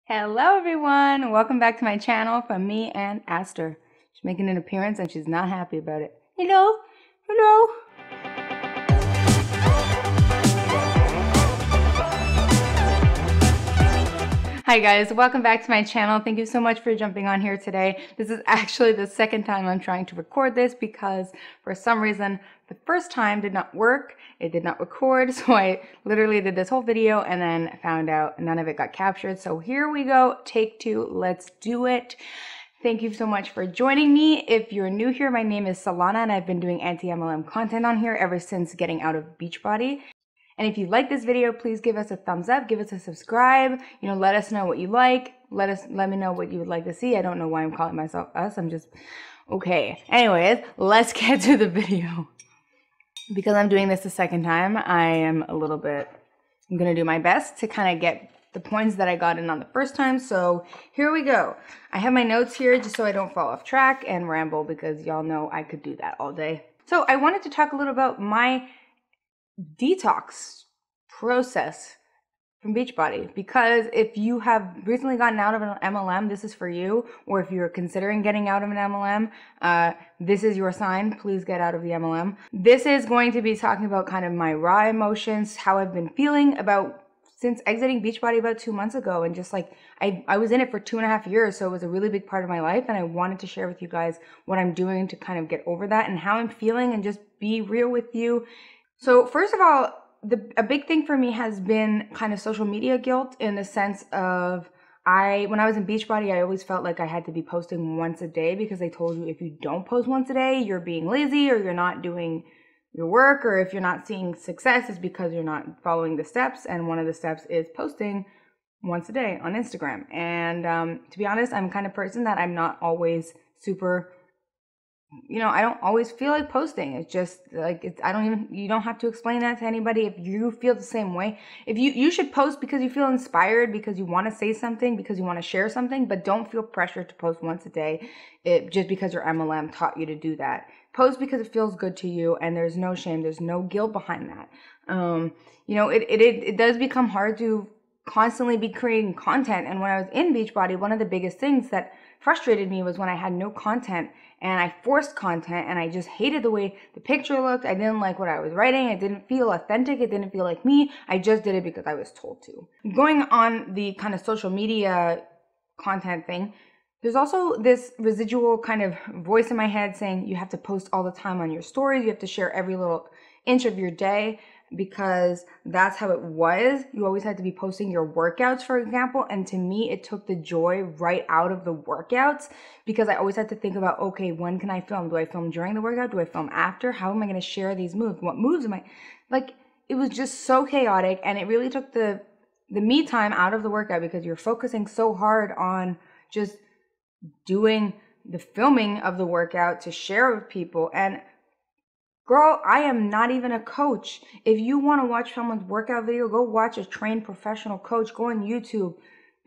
Hello everyone, welcome back to my channel from me and Aster. She's making an appearance and she's not happy about it. Hello, hello. Hi guys, welcome back to my channel. Thank you so much for jumping on here today. This is actually the second time I'm trying to record this because for some reason the first time did not work. It did not record, so I literally did this whole video and then found out none of it got captured. So here we go, take two, let's do it. Thank you so much for joining me. If you're new here, my name is Selahna and I've been doing anti-MLM content on here ever since getting out of Beachbody. And if you like this video, please give us a thumbs up, give us a subscribe, let us know what you like. Let me know what you would like to see. I don't know why I'm calling myself us. I'm just, okay. Anyways, let's get to the video. Because I'm doing this the second time, I'm gonna do my best to kind of get the points that I got in on the first time. So here we go. I have my notes here just so I don't fall off track and ramble because y'all know I could do that all day. So I wanted to talk a little about my detox process from Beachbody, because if you have recently gotten out of an MLM, this is for you. Or if you're considering getting out of an MLM, this is your sign. Please get out of the MLM. This is going to be talking about kind of my raw emotions, how I've been feeling about since exiting Beachbody about 2 months ago, and just like I was in it for 2.5 years, so it was a really big part of my life, and I wanted to share with you guys what I'm doing to kind of get over that and how I'm feeling and just be real with you. So first of all, a big thing for me has been kind of social media guilt, in the sense of when I was in Beachbody, I always felt like I had to be posting once a day because they told you if you don't post once a day, you're being lazy or you're not doing your work, or if you're not seeing success, it's because you're not following the steps. And one of the steps is posting once a day on Instagram. And to be honest, I'm the kind of person that I'm not always super, I don't always feel like posting. It's just like, you don't have to explain that to anybody. If you feel the same way, if you should post because you feel inspired, because you want to say something, because you want to share something, but don't feel pressured to post once a day just because your MLM taught you to do that. Post because it feels good to you, and there's no shame, there's no guilt behind that. It does become hard to constantly be creating content. And when I was in Beachbody, one of the biggest things that frustrated me was when I had no content and I forced content, and I just hated the way the picture looked. I didn't like what I was writing. It didn't feel authentic. It didn't feel like me. I just did it because I was told to. Going on the kind of social media content thing, there's also this residual kind of voice in my head saying you have to post all the time on your stories. You have to share every little inch of your day, because that's how it was. You always had to be posting your workouts, for example. And to me, it took the joy right out of the workouts, because I always had to think about, okay, when can I film? Do I film during the workout? Do I film after? How am I going to share these moves? What moves am I like? It was just so chaotic, and it really took the me time out of the workout, because you're focusing so hard on just doing the filming of the workout to share with people. And girl, I am not even a coach. If you want to watch someone's workout video, go watch a trained professional coach. Go on YouTube.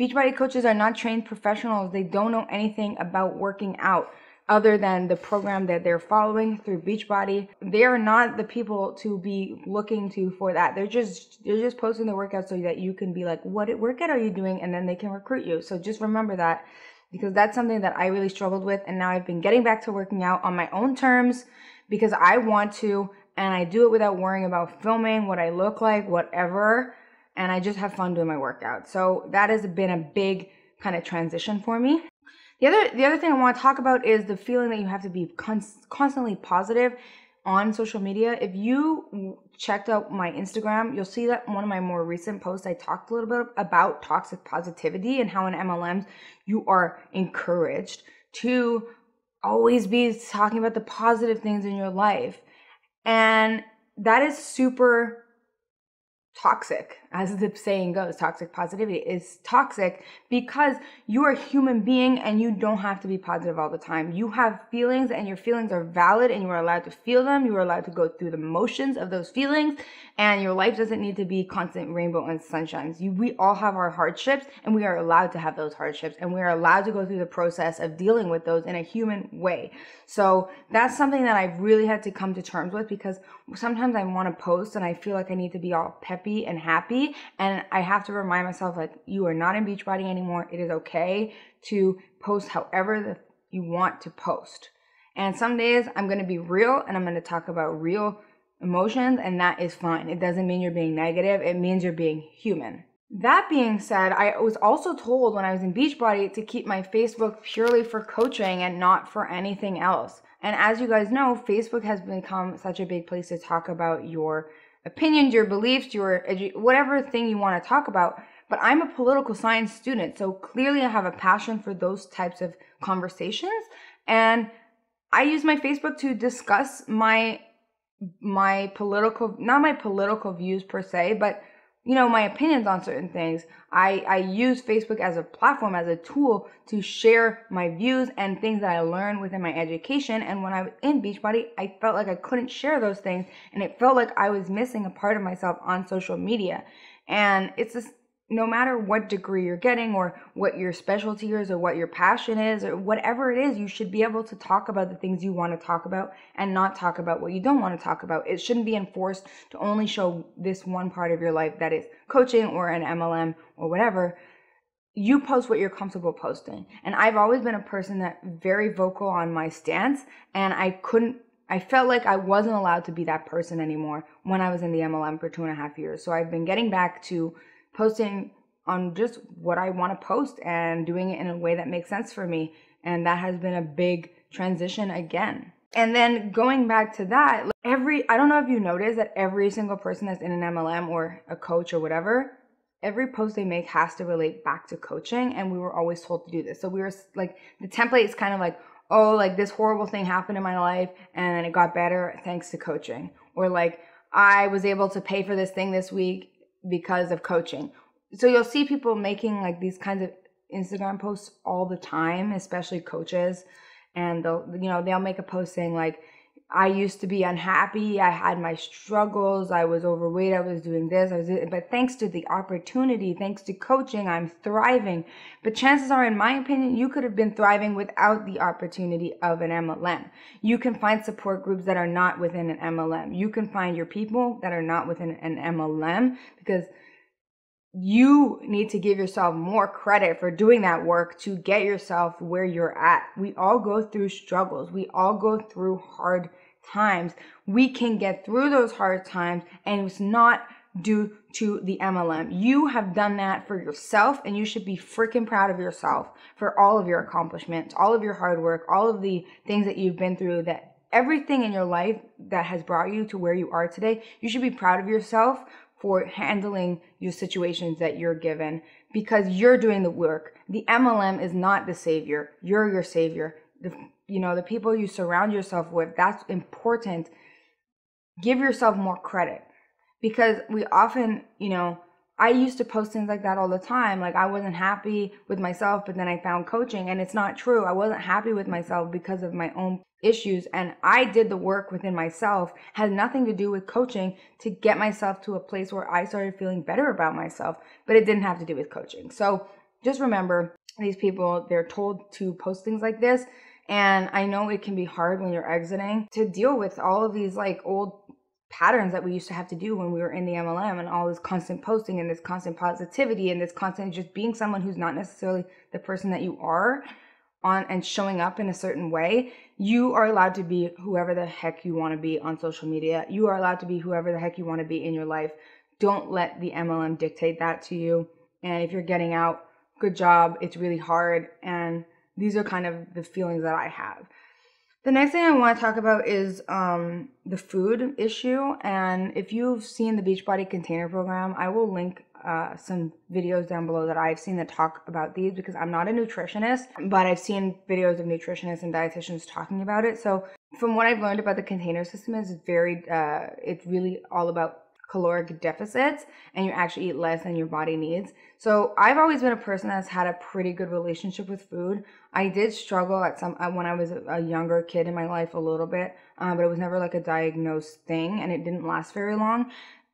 Beachbody coaches are not trained professionals. They don't know anything about working out other than the program that they're following through Beachbody. They are not the people to be looking to for that. They're just posting the workout so that you can be like, what workout are you doing? And then they can recruit you. So just remember that, because that's something that I really struggled with. And now I've been getting back to working out on my own terms, because I want to, and I do it without worrying about filming, what I look like, whatever, and I just have fun doing my workout. So that has been a big kind of transition for me. The other thing I want to talk about is the feeling that you have to be constantly positive on social media. If you checked out my Instagram, you'll see that one of my more recent posts, I talked a little bit about toxic positivity and how in MLMs you are encouraged to always be talking about the positive things in your life. And that is super toxic, as the saying goes. Toxic positivity is toxic because you are a human being and you don't have to be positive all the time. You have feelings, and your feelings are valid, and you are allowed to feel them. You are allowed to go through the motions of those feelings, and your life doesn't need to be constant rainbow and sunshines. We all have our hardships, and we are allowed to have those hardships, and we are allowed to go through the process of dealing with those in a human way. So that's something that I've really had to come to terms with, because sometimes I want to post and I feel like I need to be all peppy and happy, happy. And I have to remind myself, like, you are not in Beachbody anymore. It is okay to post however you want to post. And some days I'm going to be real and I'm going to talk about real emotions, and that is fine. It doesn't mean you're being negative. It means you're being human. That being said, I was also told when I was in Beachbody to keep my Facebook purely for coaching and not for anything else. And as you guys know, Facebook has become such a big place to talk about your opinions, your beliefs, whatever thing you want to talk about. But I'm a political science student, so clearly I have a passion for those types of conversations. And I use my Facebook to discuss my political, not my political views per se, but my opinions on certain things. I use Facebook as a platform, as a tool to share my views and things that I learned within my education. And when I was in Beachbody, I felt like I couldn't share those things, and it felt like I was missing a part of myself on social media. And it's just, no matter what degree you're getting or what your specialty is or what your passion is or whatever it is, you should be able to talk about the things you want to talk about and not talk about what you don't want to talk about. It shouldn't be enforced to only show this one part of your life, that is coaching or an MLM or whatever. You post what you're comfortable posting. And I've always been a person that very vocal on my stance, and I felt like I wasn't allowed to be that person anymore when I was in the MLM for 2.5 years. So I've been getting back to posting on just what I want to post and doing it in a way that makes sense for me. And that has been a big transition again. And then going back to that, I don't know if you noticed that every single person that's in an MLM or a coach or whatever, every post they make has to relate back to coaching. And we were always told to do this. So we were like, the template is kind of like, oh, like this horrible thing happened in my life and then it got better thanks to coaching. Or like, I was able to pay for this thing this week because of coaching. So you'll see people making like these kinds of Instagram posts all the time, especially coaches, and they'll make a post saying like, I used to be unhappy, I had my struggles, I was overweight, I was doing this, but thanks to the opportunity, thanks to coaching, I'm thriving. But chances are, in my opinion, you could have been thriving without the opportunity of an MLM. You can find support groups that are not within an MLM. You can find your people that are not within an MLM, because you need to give yourself more credit for doing that work to get yourself where you're at. We all go through struggles. We all go through hard times. We can get through those hard times, and it's not due to the MLM. You have done that for yourself, and you should be freaking proud of yourself for all of your accomplishments, all of your hard work, all of the things that you've been through, that everything in your life that has brought you to where you are today. You should be proud of yourself for handling your situations that you're given, because you're doing the work. The MLM is not the savior. You're your savior. The people you surround yourself with, that's important. Give yourself more credit, because we often, I used to post things like that all the time. Like, I wasn't happy with myself, but then I found coaching, and it's not true. I wasn't happy with myself because of my own issues, and I did the work within myself. Had nothing to do with coaching to get myself to a place where I started feeling better about myself, but it didn't have to do with coaching. So just remember, these people, they're told to post things like this, and I know it can be hard when you're exiting to deal with all of these like old patterns that we used to have to do when we were in the MLM, and all this constant posting and this constant positivity and this constant just being someone who's not necessarily the person that you are on, and showing up in a certain way. You are allowed to be whoever the heck you want to be on social media. You are allowed to be whoever the heck you want to be in your life. Don't let the MLM dictate that to you. And if you're getting out, good job. It's really hard. And these are kind of the feelings that I have. The next thing I want to talk about is the food issue. And if you've seen the Beachbody container program, I will link some videos down below that I've seen that talk about these, because I'm not a nutritionist, but I've seen videos of nutritionists and dietitians talking about it. So from what I've learned about the container system, is it's really all about caloric deficits, and you actually eat less than your body needs. So I've always been a person that's had a pretty good relationship with food. I did struggle when I was a younger kid in my life a little bit, but it was never like a diagnosed thing, and it didn't last very long.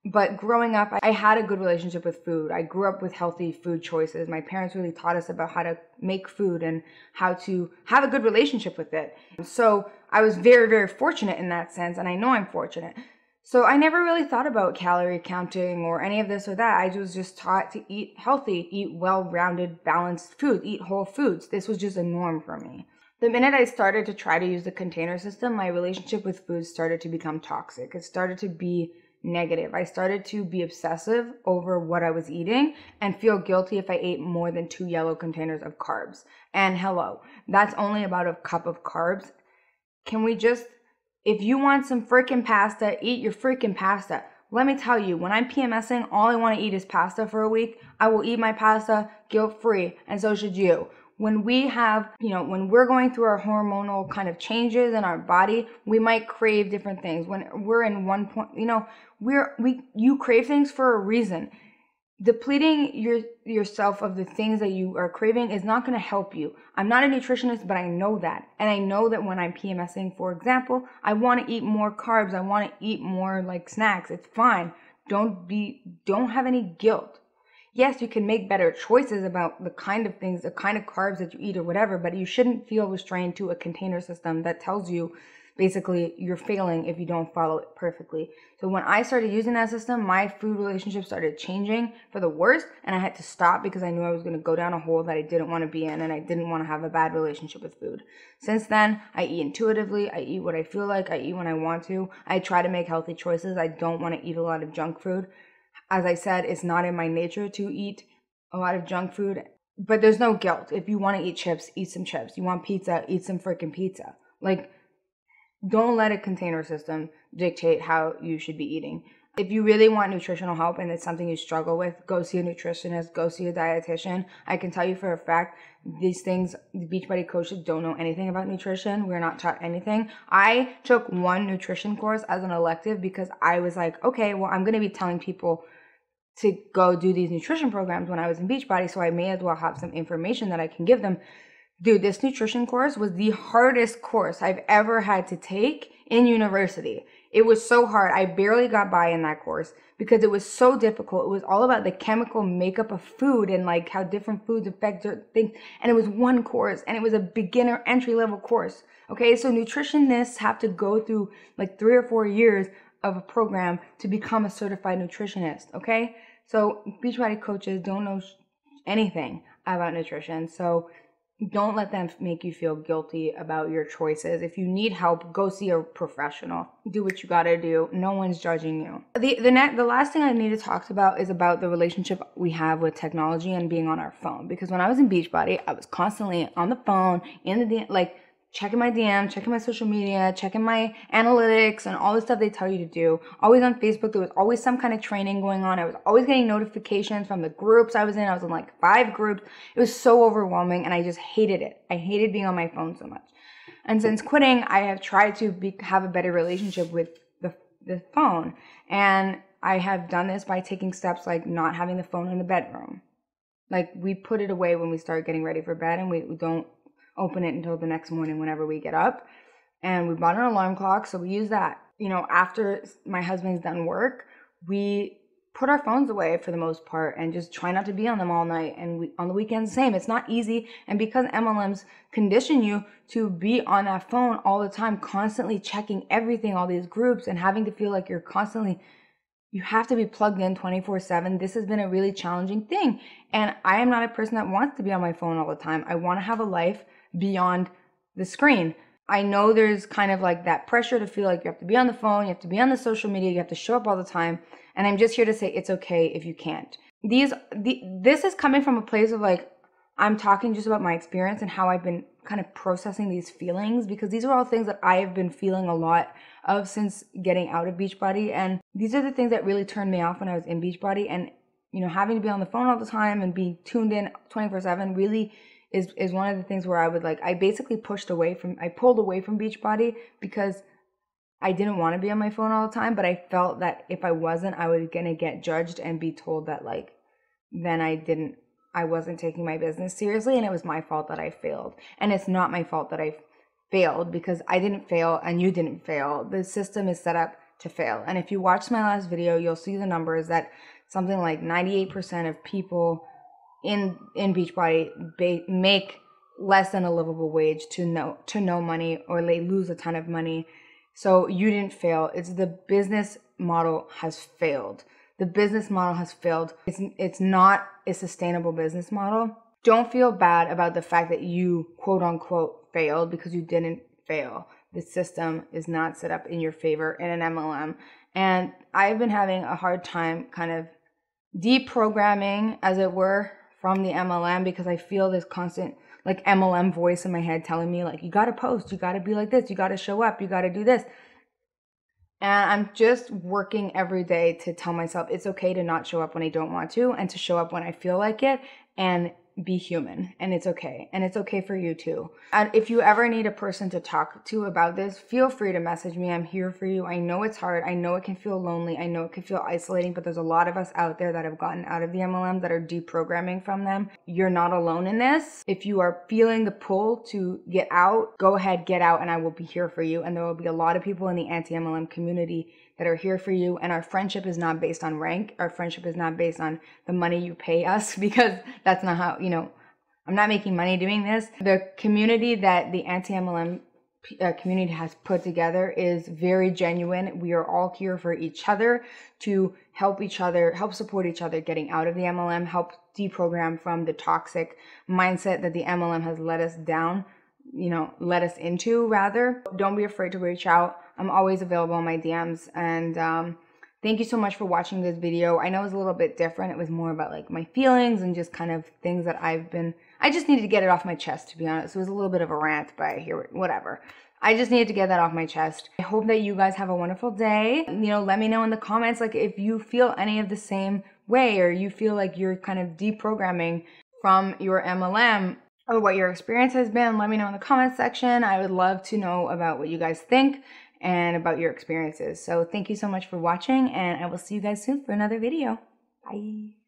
But growing up, I had a good relationship with food. I grew up with healthy food choices. My parents really taught us about how to make food and how to have a good relationship with it. So I was very, very fortunate in that sense, and I know I'm fortunate. So I never really thought about calorie counting or any of this or that. I was just taught to eat healthy, eat well-rounded, balanced food, eat whole foods. This was just a norm for me. The minute I started to try to use the container system, my relationship with food started to become toxic. It started to be negative. I started to be obsessive over what I was eating and feel guilty if I ate more than 2 yellow containers of carbs. And hello, that's only about a cup of carbs. Can we just, if you want some freaking pasta, eat your freaking pasta. Let me tell you, when I'm PMSing, all I want to eat is pasta for a week. I will eat my pasta guilt-free, and so should you. When we have, when we're going through our hormonal kind of changes in our body, we might crave different things. When we're in one point, you crave things for a reason. Depleting yourself of the things that you are craving is not going to help you. I'm not a nutritionist, but I know that. And I know that when I'm PMSing, for example, I want to eat more carbs. I want to eat more like snacks. It's fine. Don't have any guilt. Yes, you can make better choices about the kind of things, the kind of carbs that you eat or whatever, but you shouldn't feel restrained to a container system that tells you basically you're failing if you don't follow it perfectly. So when I started using that system, my food relationship started changing for the worst, and I had to stop because I knew I was going to go down a hole that I didn't want to be in, and I didn't want to have a bad relationship with food. Since then, I eat intuitively. I eat what I feel like. I eat when I want to. I try to make healthy choices. I don't want to eat a lot of junk food. As I said, it's not in my nature to eat a lot of junk food, but there's no guilt. If you want to eat chips, eat some chips. You want pizza, eat some freaking pizza. Like, don't let a container system dictate how you should be eating. If you really want nutritional help and it's something you struggle with, go see a nutritionist, go see a dietitian. I can tell you for a fact, these things, the Beachbody coaches don't know anything about nutrition. We're not taught anything. I took one nutrition course as an elective because I was like, okay, well, I'm going to be telling people to go do these nutrition programs when I was in Beachbody, so I may as well have some information that I can give them. Dude, this nutrition course was the hardest course I've ever had to take in university. It was so hard. I barely got by in that course because it was so difficult. It was all about the chemical makeup of food and like how different foods affect certain things. And it was one course, and it was a beginner entry level course. Okay, so nutritionists have to go through like 3 or 4 years of a program to become a certified nutritionist. Okay, so Beachbody coaches don't know anything about nutrition. So don't let them make you feel guilty about your choices. If you need help, go see a professional. Do what you gotta do. No one's judging you. The last thing I need to talk about is about the relationship we have with technology and being on our phone. Because when I was in Beachbody, I was constantly on the phone, checking my DM, checking my social media, checking my analytics and all the stuff they tell you to do. Always on Facebook, there was always some kind of training going on. I was always getting notifications from the groups I was in. I was in like 5 groups. It was so overwhelming and I just hated it. I hated being on my phone so much. And since quitting, I have tried to have a better relationship with the phone. And I have done this by taking steps like not having the phone in the bedroom. Like we put it away when we start getting ready for bed and we don't open it until the next morning whenever we get up. And we bought an alarm clock, so we use that. After my husband's done work, we put our phones away for the most part and just try not to be on them all night. And on the weekends, same. It's not easy. And because MLMs condition you to be on that phone all the time, constantly checking everything, all these groups, and having to feel like you have to be plugged in 24/7. This has been a really challenging thing. And I am not a person that wants to be on my phone all the time. I want to have a life beyond the screen. I know there's kind of like that pressure to feel like you have to be on the phone, you have to be on the social media, you have to show up all the time. And I'm just here to say it's okay if you can't. This is coming from a place of like, I'm talking just about my experience and how I've been kind of processing these feelings, because these are all things that I have been feeling a lot of since getting out of Beachbody. And these are the things that really turned me off when I was in Beachbody. And, having to be on the phone all the time and being tuned in 24/7 really is one of the things where I basically pulled away from Beachbody because I didn't want to be on my phone all the time, but I felt that if I wasn't, I was going to get judged and be told that then I wasn't taking my business seriously and it was my fault that I failed. And it's not my fault that I failed because I didn't fail and you didn't fail. The system is set up to fail. And if you watch my last video, you'll see the numbers that something like 98% of people in Beachbody make less than a livable wage to no money, or they lose a ton of money. So you didn't fail. It's the business model has failed. The business model has failed. It's not a sustainable business model. Don't feel bad about the fact that you quote unquote failed, because you didn't fail. The system is not set up in your favor in an MLM. And I've been having a hard time kind of deprogramming, as it were, from the MLM, because I feel this constant like MLM voice in my head telling me like, you got to post, you got to be like this, you got to show up, you got to do this. And I'm just working every day to tell myself it's okay to not show up when I don't want to, and to show up when I feel like it, and be human. And it's okay. And it's okay for you too. And if you ever need a person to talk to about this, feel free to message me. I'm here for you. I know it's hard. I know it can feel lonely. I know it can feel isolating, but there's a lot of us out there that have gotten out of the MLM, that are deprogramming from them. You're not alone in this. If you are feeling the pull to get out, go ahead, get out, and I will be here for you. And there will be a lot of people in the anti-MLM community that are here for you. And our friendship is not based on rank. Our friendship is not based on the money you pay us, because that's not how, I'm not making money doing this. The community that the anti-MLM community has put together is very genuine. We are all here for each other, to help each other, help support each other getting out of the MLM, help deprogram from the toxic mindset that the MLM has let us down, let us into rather. Don't be afraid to reach out. I'm always available on my DMs. And thank you so much for watching this video. I know it was a little bit different. It was more about like my feelings and just kind of things that I just needed to get it off my chest, to be honest. It was a little bit of a rant, but whatever. I just needed to get that off my chest. I hope that you guys have a wonderful day. Let me know in the comments, like, if you feel any of the same way, or you feel like you're kind of deprogramming from your MLM, or what your experience has been. Let me know in the comments section. I would love to know about what you guys think and about your experiences. So thank you so much for watching, and I will see you guys soon for another video. Bye.